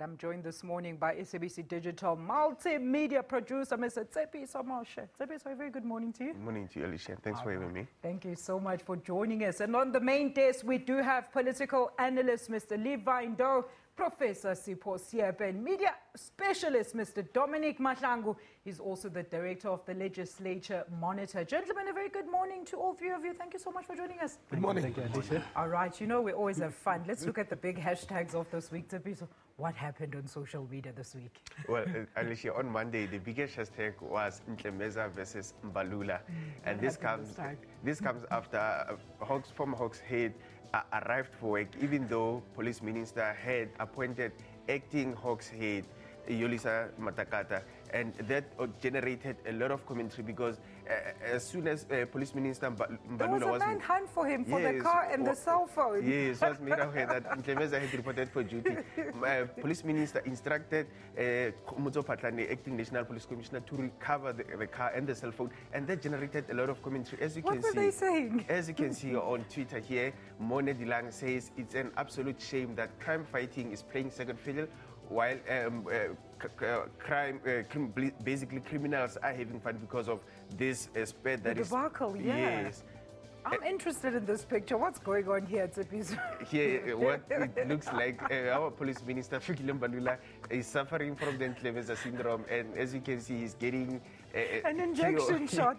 I'm joined this morning by SABC Digital multimedia producer, Mr. Tshepiso Moche. Tshepiso, a very good morning to you. Good morning to you, Alicia. Thanks for having me. Thank you so much for joining us. And on the main desk, we do have political analyst, Mr. Levi Ndo, Professor Tshepiso Moche, and media specialist, Mr. Dominic Mahlangu. He's also the director of the Legislature Monitor. Gentlemen, a very good morning to all three of you. Thank you so much for joining us. Good morning. Thank you, Alicia. All right, you know we always have fun. Let's look at the big hashtags of this week. Tshepiso, what happened on social media this week? Well, Alicia, on Monday, the biggest hashtag was Mtlemeza versus Mbalula. And this comes after former Hawks head arrived for work, even though police minister had appointed acting Hawks head Yolisa Matakata, and that generated a lot of commentary because as soon as police minister Mbalula there was a manhunt for him for the car and the cell phone. Yes, was made aware that Mtlemeza had reported for duty. Police minister instructed Mutso Patlane, acting National Police Commissioner, to recover the car and the cell phone, and that generated a lot of commentary. As you what can were see, they saying? As you can see on Twitter here, Mone Dilang says it's an absolute shame that crime fighting is playing second fiddle, while basically criminals are having fun because of this sped that is debacle, yeah. Yes. I'm interested in this picture. What's going on here, Tshepiso? Here, what it looks like, our police minister, Fikile Mbalula, is suffering from the Mtlemeza syndrome, and as you can see, he's getting an injection shot.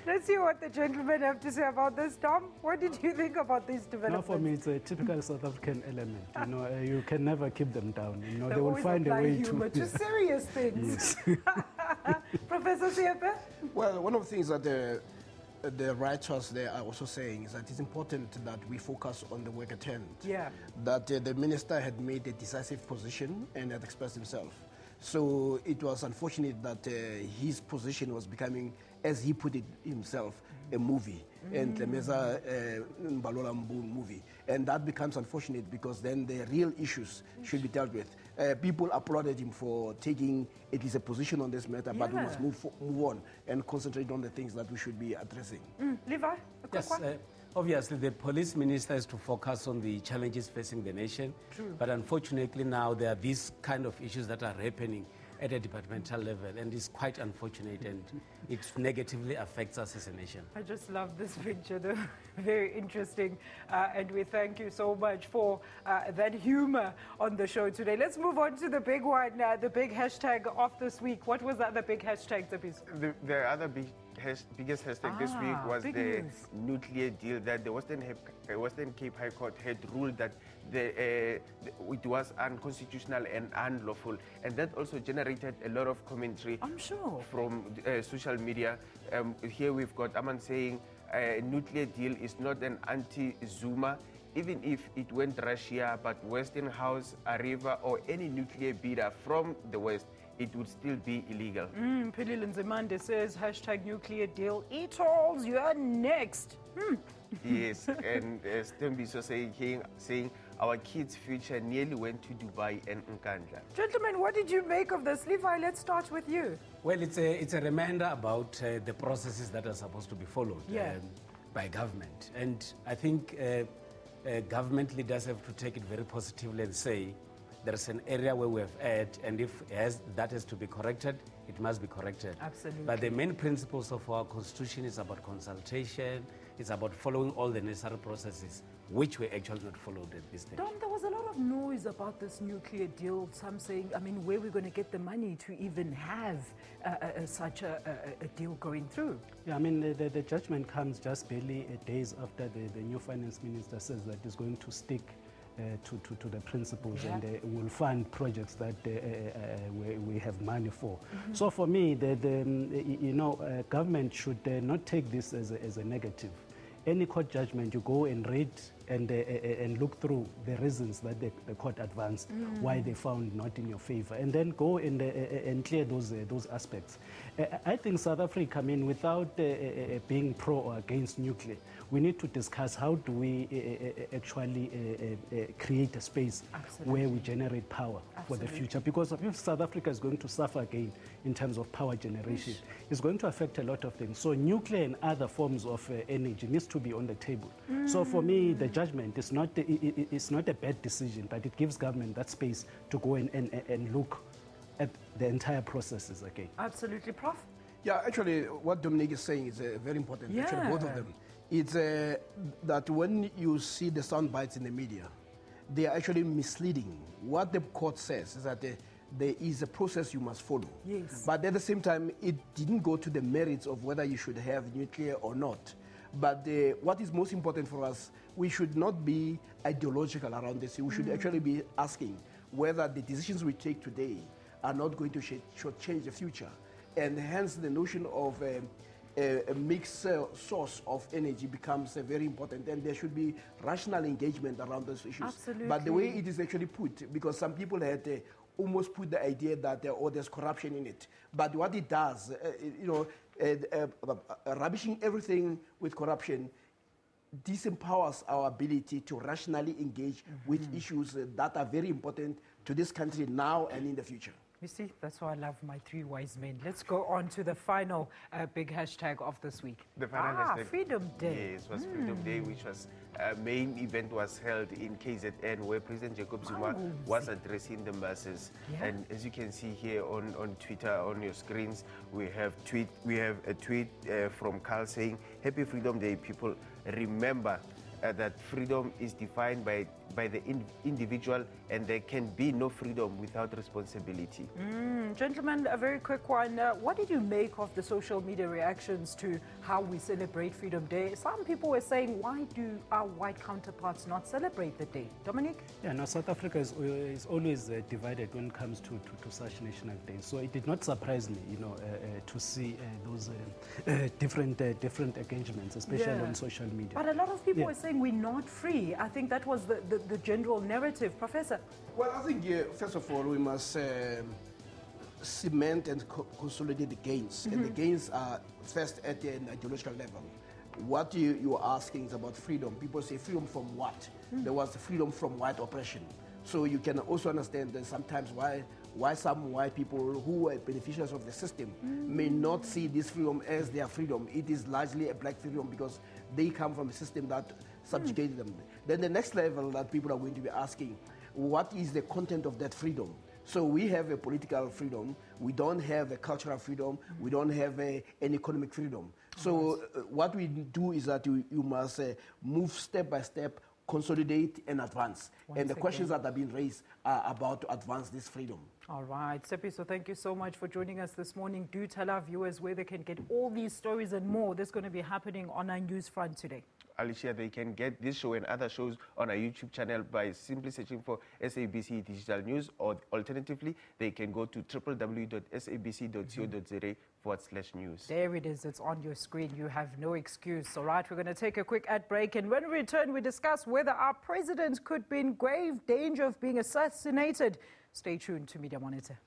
Let's see what the gentlemen have to say about this. Tom, what did you think about these developments? No, for me, it's a typical South African element. You know, you can never keep them down. You know, they will always find a way humor to serious things. Yes. Professor Siepe? Well, one of the things that the writers there are also saying is that it's important that we focus on the work at hand. Yeah. That the minister had made a decisive position and had expressed himself. So it was unfortunate that his position was becoming, as he put it himself, a movie, and Mtlemeza Mbalula movie. And that becomes unfortunate because then the real issues should be dealt with. People applauded him for taking at least a position on this matter, but we must move on and concentrate on the things that we should be addressing. Levi, a quick one? Obviously, the police minister is to focus on the challenges facing the nation. True. But unfortunately now there are these kind of issues that are happening at a departmental level, and it's quite unfortunate, and it negatively affects us as a nation. I just love this picture, though. Very interesting, and we thank you so much for that humor on the show today. Let's move on to the big one, the big hashtag of this week. What was that, the big hashtag, Tshepiso? the other biggest hashtag this week was the nuclear deal that the Western Cape High Court had ruled that it was unconstitutional and unlawful, and that also generated a lot of commentary. I'm sure. From social media. Here we've got Aman saying a nuclear deal is not an anti-Zuma, even if it went Russia, but Westinghouse, Areva, or any nuclear bidder from the West, it would still be illegal. Pilil Nzimande says, hashtag nuclear deal. E-tolls, you are next. Yes, and Tshepiso saying our kids' future nearly went to Dubai and Nkandla. Gentlemen, what did you make of this? Levi, let's start with you. Well, it's a reminder about the processes that are supposed to be followed by government. And I think government leaders have to take it very positively and say, there's an area where we have erred, and if that has to be corrected, it must be corrected. Absolutely. But the main principles of our constitution is about consultation, it's about following all the necessary processes, which we actually not followed at this stage. Dom, there was a lot of noise about this nuclear deal. Some saying, I mean, where are we going to get the money to even have such a deal going through? Yeah, I mean, the judgment comes just barely days after the new finance minister says that he's going to stick to the principles and will fund projects that we have money for. So for me, government should not take this as a negative. Any court judgment, you go and read and look through the reasons that the court advanced, why they found not in your favor, and then go and clear those aspects. I think South Africa, I mean, without being pro or against nuclear, we need to discuss how do we actually create a space where we generate power for the future. Because if South Africa is going to suffer again in terms of power generation, it's going to affect a lot of things. So nuclear and other forms of energy needs to be on the table. So for me, the judgment is not, it's not a bad decision, but it gives government that space to go and look at the entire processes again. Absolutely, Prof. Yeah, actually, what Dominic is saying is very important. Yeah. Actually, both of them. It's that when you see the sound bites in the media, they are actually misleading. What the court says is that there is a process you must follow. Yes. But at the same time, it didn't go to the merits of whether you should have nuclear or not. But what is most important for us, we should not be ideological around this. We should actually be asking whether the decisions we take today are not going to change the future. And hence the notion of a mixed source of energy becomes very important, and there should be rational engagement around those issues. Absolutely. But the way it is actually put, because some people had almost put the idea that there's corruption in it. But what it does, rubbishing everything with corruption disempowers our ability to rationally engage with issues that are very important to this country now and in the future. You see, that's why I love my three wise men. Let's go on to the final big hashtag of this week. The final hashtag. Freedom Day. Yes, it was Freedom Day, which was main event was held in KZN, where President Jacob Zuma was addressing the masses. Yeah. And as you can see here on Twitter, on your screens, we have a tweet from Carl saying, "Happy Freedom Day, people. Remember that freedom is defined by the individual, and there can be no freedom without responsibility." Gentlemen, a very quick one. What did you make of the social media reactions to how we celebrate Freedom Day? Some people were saying, why do our white counterparts not celebrate the day? Dominic? Yeah, now South Africa is always divided when it comes to such national days. So it did not surprise me, to see those different engagements, especially on social media. But a lot of people were saying we're not free. I think that was the general narrative. Professor? Well, I think, first of all, we must cement and consolidate the gains. And the gains are first at an ideological level. What you are asking is about freedom. People say freedom from what? There was freedom from white oppression. So you can also understand that sometimes why some white people who are beneficiaries of the system may not see this freedom as their freedom. It is largely a black freedom because they come from a system that subjugated them. Then the next level that people are going to be asking, what is the content of that freedom? So we have a political freedom, we don't have a cultural freedom, we don't have an economic freedom. So what we do is that you must move step by step, consolidate and advance. And the questions that have been raised are about to advance this freedom. All right, Tshepiso, thank you so much for joining us this morning. Do tell our viewers where they can get all these stories and more that's going to be happening on our news front today. Alicia, they can get this show and other shows on our YouTube channel by simply searching for SABC Digital News, or alternatively, they can go to www.sabc.co.za/news. There it is. It's on your screen. You have no excuse. All right, we're going to take a quick ad break. And when we return, we discuss whether our president could be in grave danger of being assassinated. Stay tuned to Media Monitor.